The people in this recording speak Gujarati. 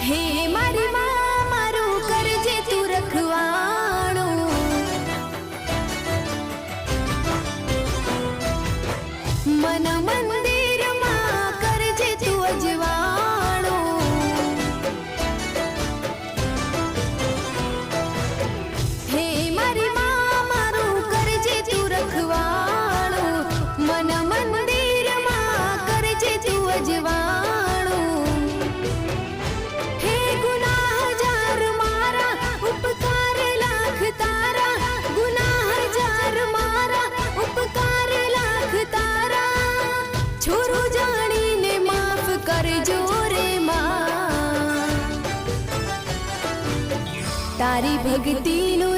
હે મારી માં મારું કરજે તું રખવાણું, મન મંદિરમાં કરજે તું અજવાણું, હે મારી માં મારું કરજે તું રખવાણું, મન મંદિરમાં કરજે તું અજવાણું, હે ગુનાહ હજાર મારા ઉપકાર લાખ તારા, ગુનાહ હજાર મારા ઉપકાર લાખ તારા, છોરું જાણીને માફ કરજો રે માં, તારી ભક્તિનું